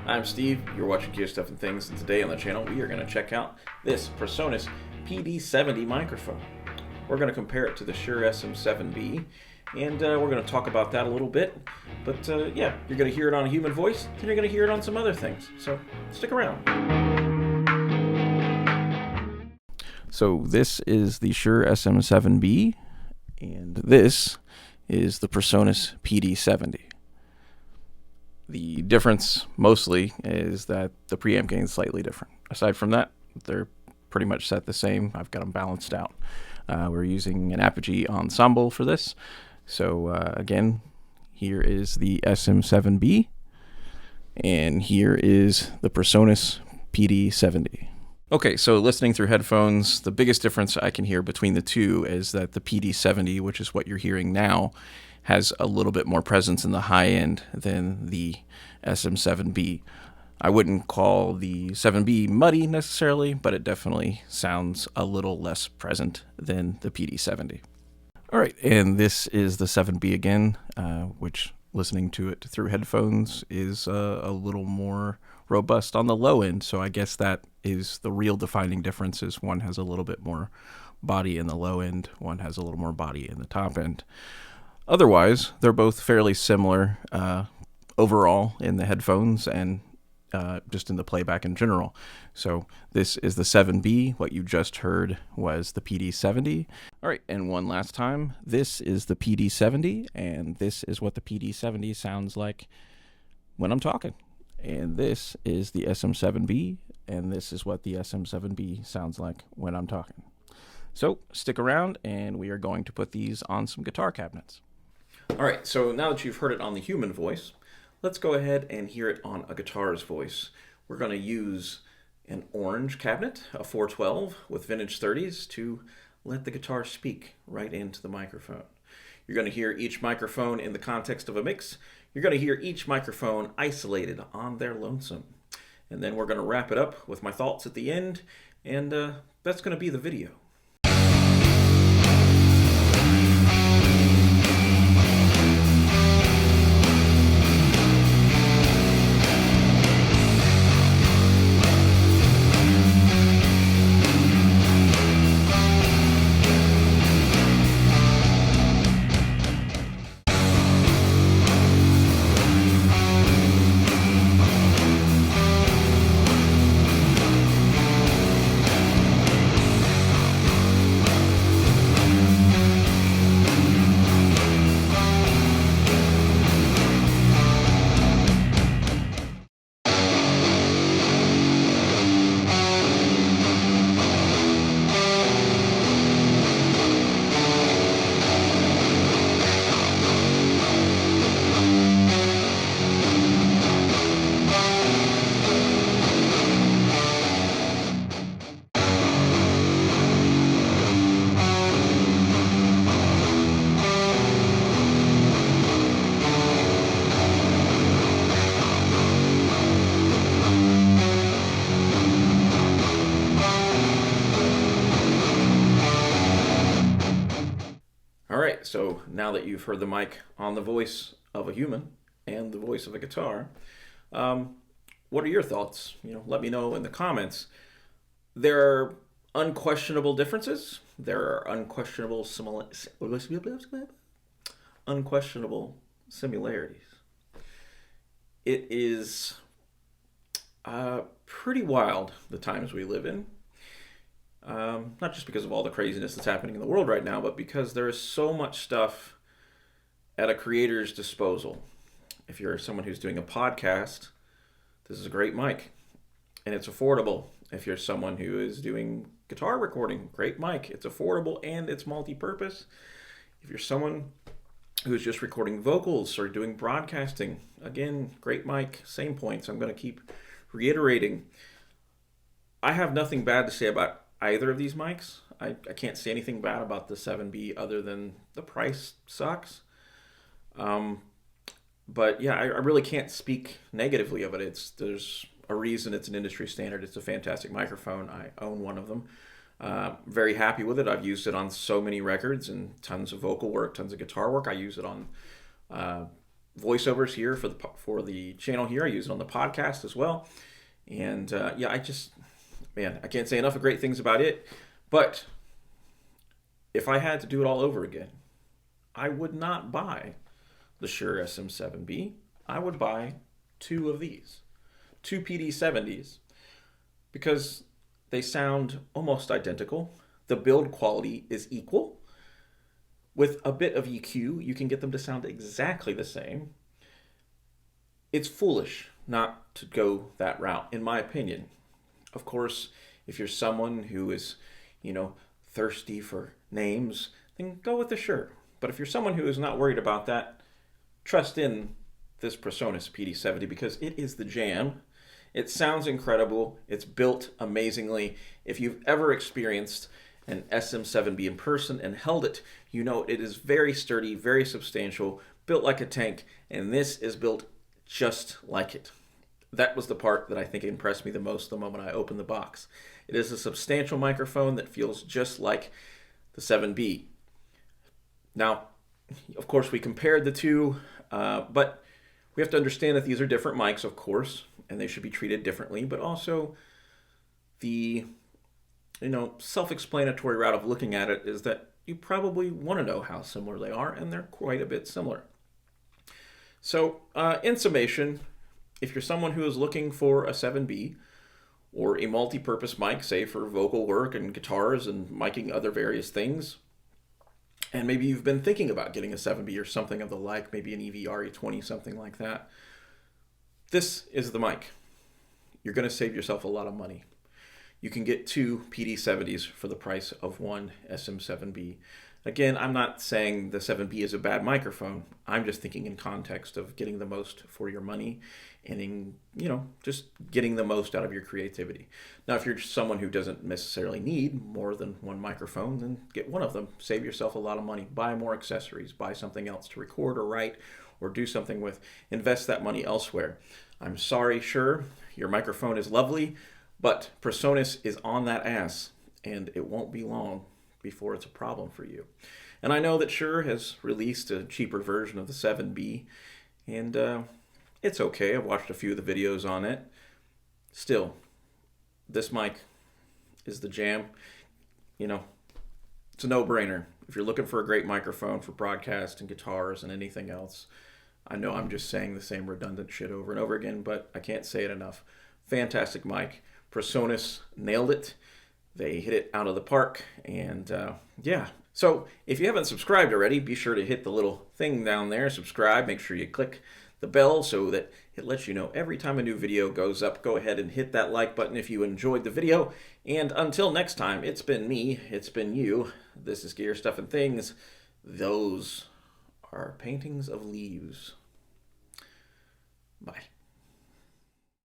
I'm Steve, you're watching Gear Stuff and Things, and today on the channel we are going to check out this Presonus PD70 microphone. We're going to compare it to the Shure Sm7b, and we're going to talk about that a little bit. But yeah, you're going to hear it on a human voice, then you're going to hear it on some other things, so stick around. So this is the Shure Sm7b, and this is the Presonus PD70. The difference mostly is that the preamp gain is slightly different. Aside from that, they're pretty much set the same. I've got them balanced out. We're using an Apogee Ensemble for this. So again, here is the Sm7b, and here is the Presonus PD70. Okay, so listening through headphones, the biggest difference I can hear between the two is that the PD70, which is what you're hearing now, has a little bit more presence in the high end than the Sm7b. I wouldn't call the 7B muddy necessarily, but it definitely sounds a little less present than the PD70. All right, and this is the 7B again, which listening to it through headphones is a little more robust on the low end. So I guess that is the real defining difference, is one has a little bit more body in the low end, one has a little more body in the top end. Otherwise, they're both fairly similar overall in the headphones and just in the playback in general. So this is the 7B. What you just heard was the PD70. All right, and one last time. This is the PD70, and this is what the PD70 sounds like when I'm talking. And this is the Sm7B, and this is what the Sm7B sounds like when I'm talking. So stick around, and we are going to put these on some guitar cabinets. All right, so now that you've heard it on the human voice, let's go ahead and hear it on a guitar's voice. We're going to use an orange cabinet, a 412 with vintage 30s, to let the guitar speak right into the microphone. You're going to hear each microphone in the context of a mix. You're going to hear each microphone isolated on their lonesome. And then we're going to wrap it up with my thoughts at the end, and that's going to be the video. All right, so now that you've heard the mic on the voice of a human and the voice of a guitar, what are your thoughts? Let me know in the comments. There are unquestionable differences. There are unquestionable similarities. It is pretty wild, the times we live in. Not just because of all the craziness that's happening in the world right now, but because there is so much stuff at a creator's disposal. If you're someone who's doing a podcast, this is a great mic, and it's affordable. If you're someone who is doing guitar recording, great mic. It's affordable and it's multi-purpose. If you're someone who's just recording vocals or doing broadcasting, again, great mic, same points. I'm going to keep reiterating. I have nothing bad to say about either of these mics. I can't say anything bad about the 7B other than the price sucks. But yeah, I really can't speak negatively of it. There's a reason it's an industry standard. It's a fantastic microphone. I own one of them. Very happy with it. I've used it on so many records and tons of vocal work, tons of guitar work. I use it on voiceovers here for the channel here. I use it on the podcast as well. And yeah, I can't say enough of great things about it. But if I had to do it all over again, I would not buy the Shure SM7B. I would buy two of these, two PD70s, because they sound almost identical. The build quality is equal. With a bit of EQ, you can get them to sound exactly the same. It's foolish not to go that route, in my opinion. Of course, if you're someone who is, thirsty for names, then go with the Shure. But if you're someone who is not worried about that, trust in this Presonus PD70 because it is the jam. It sounds incredible. It's built amazingly. If you've ever experienced an Sm7b in person and held it, you know it is very sturdy, very substantial, built like a tank, and this is built just like it. That was the part that I think impressed me the most the moment I opened the box. It is a substantial microphone that feels just like the 7B. Now, of course, we compared the two, but we have to understand that these are different mics, of course, and they should be treated differently, but also the self-explanatory route of looking at it is that you probably want to know how similar they are, and they're quite a bit similar. So, in summation, if you're someone who is looking for a 7B or a multi-purpose mic, say for vocal work and guitars and miking other various things, and maybe you've been thinking about getting a 7B or something of the like, maybe an EV-RE20, something like that, this is the mic. You're going to save yourself a lot of money. You can get two PD70s for the price of one SM7B. Again, I'm not saying the 7B is a bad microphone. I'm just thinking in context of getting the most for your money and just getting the most out of your creativity. Now, if you're someone who doesn't necessarily need more than one microphone, then get one of them. Save yourself a lot of money. Buy more accessories. Buy something else to record or write or do something with. Invest that money elsewhere. I'm sorry, Shure, your microphone is lovely, but Presonus is on that ass, and it won't be long before it's a problem for you. And I know that Shure has released a cheaper version of the 7B, and it's okay. I've watched a few of the videos on it. Still, this mic is the jam. It's a no-brainer. If you're looking for a great microphone for broadcast and guitars and anything else, I know I'm just saying the same redundant shit over and over again, but I can't say it enough. Fantastic mic. Presonus nailed it. They hit it out of the park, and yeah. So if you haven't subscribed already, be sure to hit the little thing down there, subscribe. Make sure you click the bell so that it lets you know every time a new video goes up. Go ahead and hit that like button if you enjoyed the video. And until next time, it's been me, it's been you. This is Gear Stuff and Things. Those are paintings of leaves. Bye.